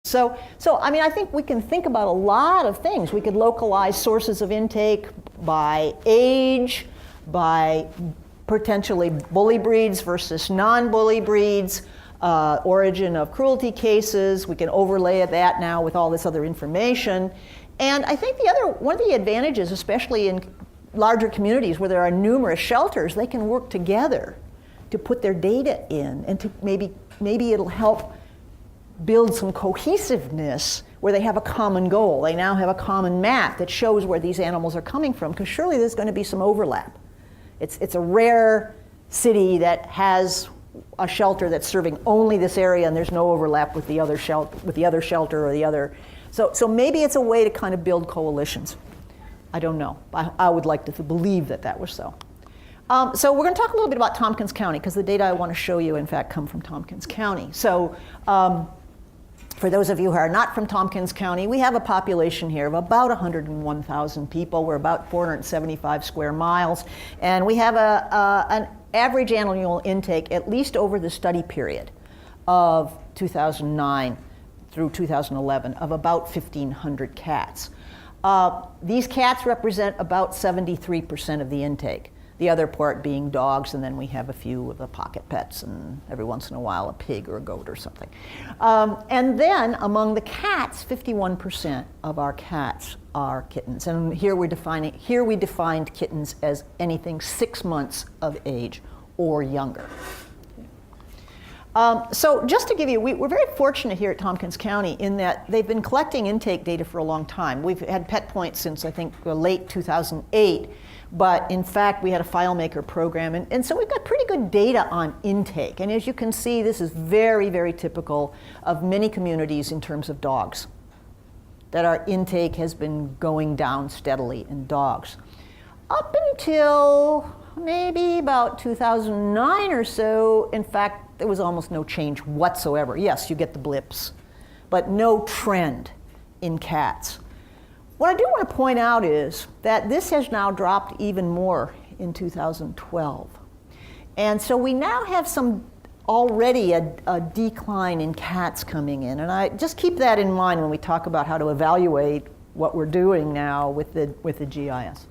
So I mean, I think we can think about a lot of things. We could localize sources of intake by age, by potentially bully breeds versus non-bully breeds, origin of cruelty cases. We can overlay that now with all this other information. And I think one of the advantages, especially in larger communities where there are numerous shelters, they can work together to put their data in, and to maybe it'll help build some cohesiveness where they have a common goal. They now have a common map that shows where these animals are coming from, because surely there's going to be some overlap. It's a rare city that has a shelter that's serving only this area, and there's no overlap with the other shelter or the other. So maybe it's a way to kind of build coalitions. I don't know. I would like to believe that that was so. So we're going to talk a little bit about Tompkins County, because the data I want to show you, in fact, come from Tompkins County. So for those of you who are not from Tompkins County, we have a population here of about 101,000 people. We're about 475 square miles. And we have an average annual intake, at least over the study period of 2009 through 2011, of about 1,500 cats. These cats represent about 73% of the intake. The other part being dogs, and then we have a few of the pocket pets, and every once in a while a pig or a goat or something. And then among the cats, 51% of our cats are kittens. And here we defined kittens as anything 6 months of age or younger. So just to give you, we're very fortunate here at Tompkins County in that they've been collecting intake data for a long time. We've had pet points since, I think, late 2008. But in fact, we had a FileMaker program, and so we've got pretty good data on intake. And as you can see, this is very, very typical of many communities in terms of dogs, that our intake has been going down steadily in dogs. Up until maybe about 2009 or so, in fact, there was almost no change whatsoever. Yes, you get the blips, but no trend in cats. What I do want to point out is that this has now dropped even more in 2012. And so we now have already a decline in cats coming in. And I just keep that in mind when we talk about how to evaluate what we're doing now with the GIS.